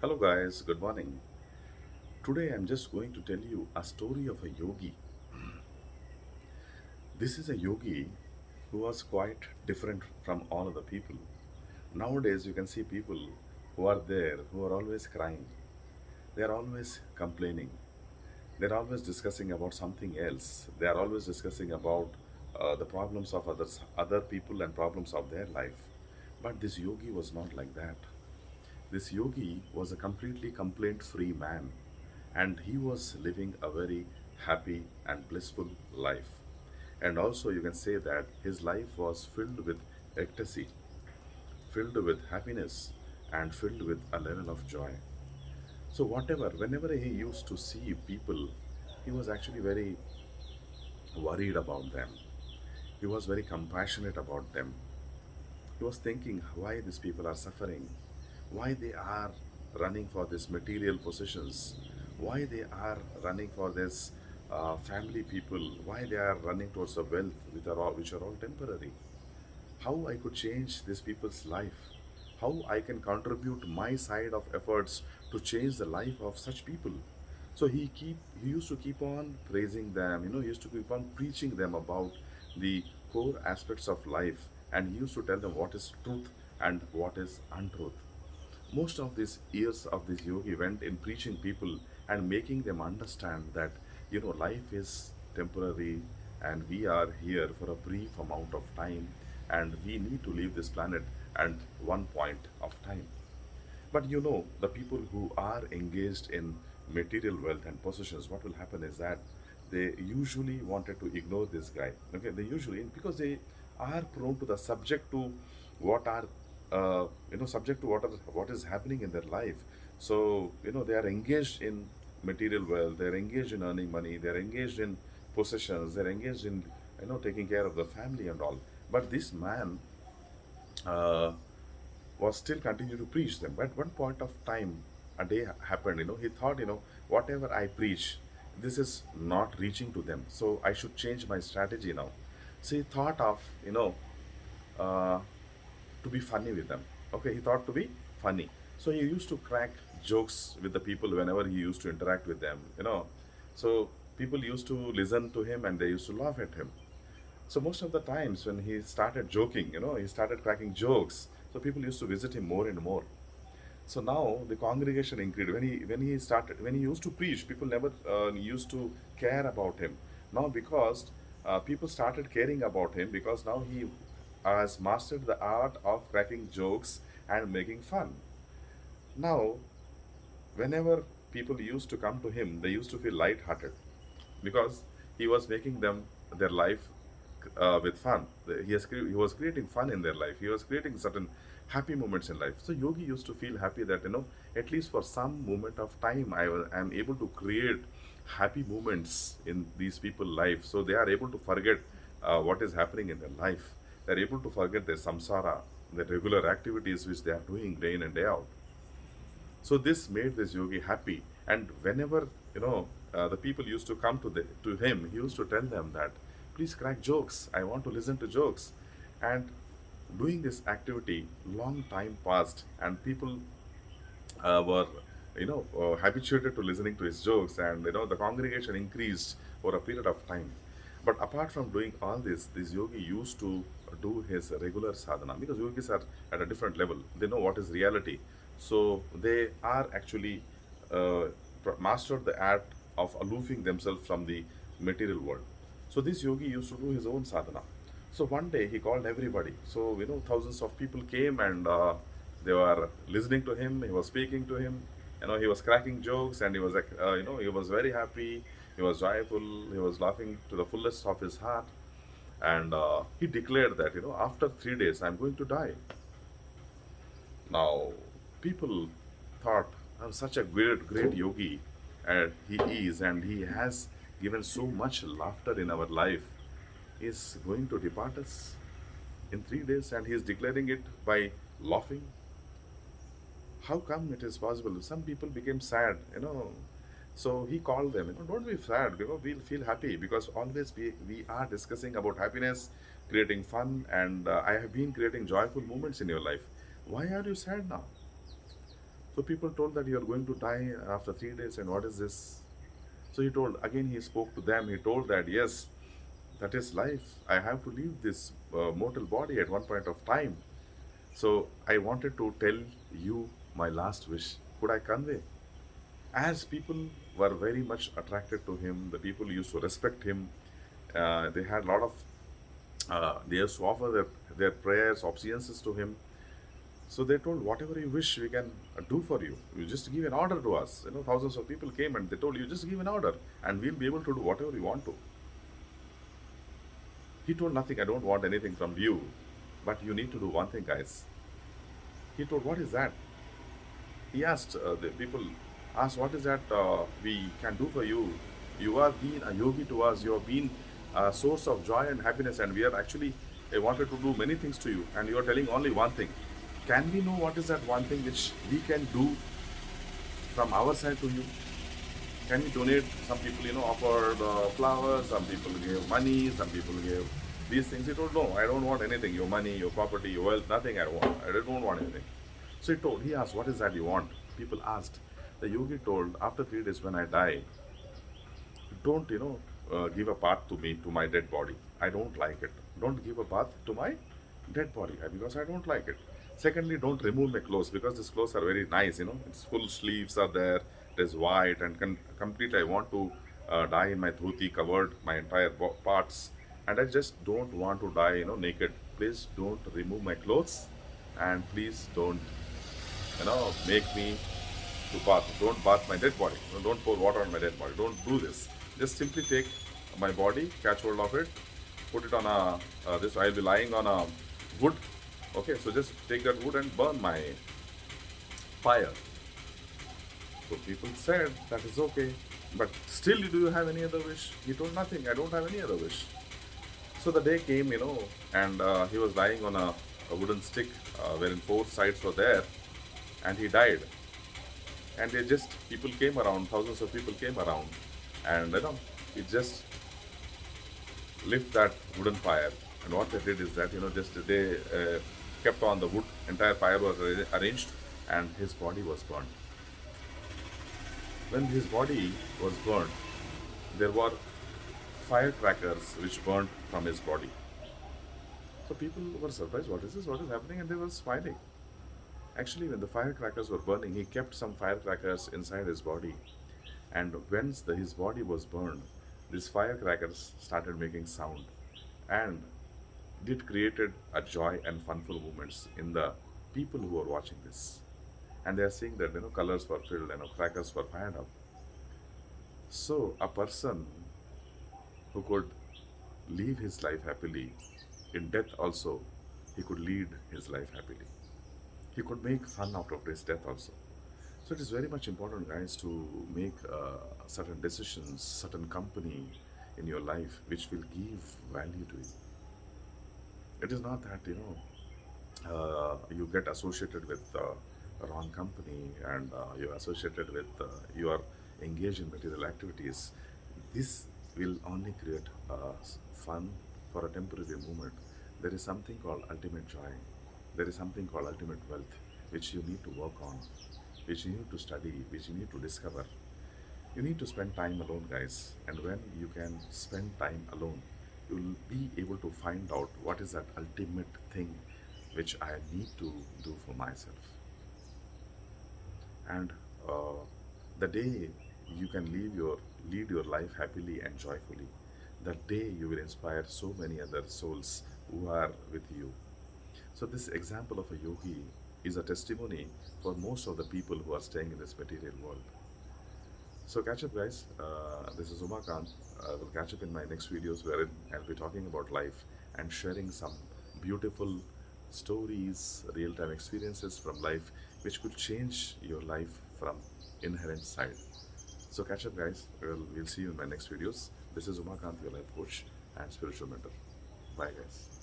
Hello, guys, good morning. Today I'm just going to tell you a story of a yogi. This is a yogi who was quite different from all other people. Nowadays, you can see people who are there who are always crying, they are always complaining, they're always discussing about something else, they are always discussing about the problems of other people, and problems of their life. But this yogi was not like that. This yogi was a completely complaint free man, and he was living a very happy and blissful life. And also, you can say that his life was filled with ecstasy, filled with happiness, and filled with a level of joy. So, whenever he used to see people, he was actually very worried about them. He was very compassionate about them. He was thinking why these people are suffering, why they are running for these material possessions, why they are running for this family people, why they are running towards the wealth which are all temporary. How I could change these people's life, how I can contribute my side of efforts to change the life of such people. So he used to keep on praising them, he used to keep on preaching them about the core aspects of life, and he used to tell them what is truth and what is untruth. Most of these years of this yogi went in preaching people and making them understand that life is temporary, and we are here for a brief amount of time, and we need to leave this planet at one point of time. But the people who are engaged in material wealth and possessions, what will happen is that they usually wanted to ignore this guy. Okay, they usually, because they are prone to the subject to what are subject to what is happening in their life. So they are engaged in material wealth, they're engaged in earning money, they're engaged in possessions, they're engaged in taking care of the family and all. But this man uh, was still continue to preach them. But one point of time, a day happened. He thought, whatever I preach, this is not reaching to them. So I should change my strategy now. So he thought of, uh, to be funny with them. Okay, he thought to be funny. So he used to crack jokes with the people whenever he used to interact with them. So people used to listen to him and they used to laugh at him. So most of the times when he started joking, he started cracking jokes. So people used to visit him more and more. So now the congregation increased. When he used to preach, people never used to care about him. Now because people started caring about him, because now he has mastered the art of cracking jokes and making fun. Now, whenever people used to come to him, they used to feel light-hearted because he was making them their life with fun. He was creating fun in their life. He was creating certain happy moments in life. So Yogi used to feel happy that at least for some moment of time I am able to create happy moments in these people's life. So they are able to forget what is happening in their life. They are able to forget their samsara, the regular activities which they are doing day in and day out. So this made this yogi happy, and whenever the people used to come to him, he used to tell them that, please crack jokes. I want to listen to jokes. And doing this activity, long time passed, and people were habituated to listening to his jokes, and the congregation increased for a period of time. But apart from doing all this yogi used to do his regular sadhana, because yogis are at a different level. They know what is reality, so they are actually uh, mastered the art of aloofing themselves from the material world. So this yogi used to do his own sadhana. So one day he called everybody. So thousands of people came, and they were listening to him. He was speaking to him. He was cracking jokes, and he was like, he was very happy. He was joyful. He was laughing to the fullest of his heart, and he declared that after 3 days I'm going to die. Now, people thought, I'm such a great yogi, and he is, and he has given so much laughter in our life. Is going to depart us in 3 days, and he is declaring it by laughing. How come it is possible? Some people became sad. So he called them, don't be sad, we'll feel happy, because always we are discussing about happiness, creating fun, and I have been creating joyful moments in your life. Why are you sad now? So people told that you are going to die after 3 days, and what is this? So he told, again he spoke to them, he told that yes, that is life. I have to leave this mortal body at one point of time. So I wanted to tell you my last wish. Could I convey? As people were very much attracted to him, the people used to respect him. They had a lot of, they used to offer their prayers, obeisances to him. So they told, whatever you wish, we can do for you. You just give an order to us. You know, thousands of people came and they told you, just give an order and we'll be able to do whatever you want to. He told, nothing, I don't want anything from you, but you need to do one thing, guys. He told, what is that? He asked, the people asked, what is that we can do for you? You have been a yogi to us, you have been a source of joy and happiness, and we are actually wanted to do many things to you, and you are telling only one thing. Can we know what is that one thing which we can do from our side to you? Can we donate? Some people, offered flowers, some people gave money, some people gave these things. He told, no, I don't want anything, your money, your property, your wealth, nothing I want. I don't want anything. So he asked, what is that you want? People asked. The yogi told, after 3 days when I die, don't, give a bath to me, to my dead body. I don't like it. Don't give a bath to my dead body because I don't like it. Secondly, don't remove my clothes because these clothes are very nice, it's full sleeves are there, it is white and completely I want to die in my dhuti covered my entire parts, and I just don't want to die, naked. Please don't remove my clothes, and please don't, make me to bath. Don't bath my dead body. No, don't pour water on my dead body. Don't do this. Just simply take my body, catch hold of it, put it on this. I'll be lying on a wood. Okay, so just take that wood and burn my fire. So people said that is okay, but still, do you have any other wish? He told nothing. I don't have any other wish. So the day came, and he was lying on a wooden stick, wherein four sides were there, and he died. And people came around, thousands of people came around, and it just lit that wooden fire. And what they did is that, just they kept on the wood, entire fire was arranged, and his body was burned. When his body was burned, there were firecrackers which burned from his body. So people were surprised, what is this, what is happening, and they were smiling. Actually, when the firecrackers were burning, he kept some firecrackers inside his body. And when his body was burned, these firecrackers started making sound. And it created a joy and funful moments in the people who were watching this. And they are seeing that, colors were filled, crackers were fired up. So a person who could live his life happily, in death also, he could lead his life happily. He could make fun out of his death also. So it is very much important, guys, to make certain decisions, certain company in your life which will give value to you. It is not that, you get associated with a wrong company and you're associated with, you are engaged in material activities. This will only create fun for a temporary moment. There is something called ultimate joy. There is something called ultimate wealth, which you need to work on, which you need to study, which you need to discover. You need to spend time alone, guys. And when you can spend time alone, you'll be able to find out what is that ultimate thing which I need to do for myself. And the day you can lead your life happily and joyfully, that day you will inspire so many other souls who are with you. So this example of a yogi is a testimony for most of the people who are staying in this material world. So catch up, guys. This is Umakant. We'll catch up in my next videos wherein I'll be talking about life and sharing some beautiful stories, real-time experiences from life which could change your life from inherent side. So catch up, guys. We'll see you in my next videos. This is Umakant, your life coach and spiritual mentor. Bye, guys.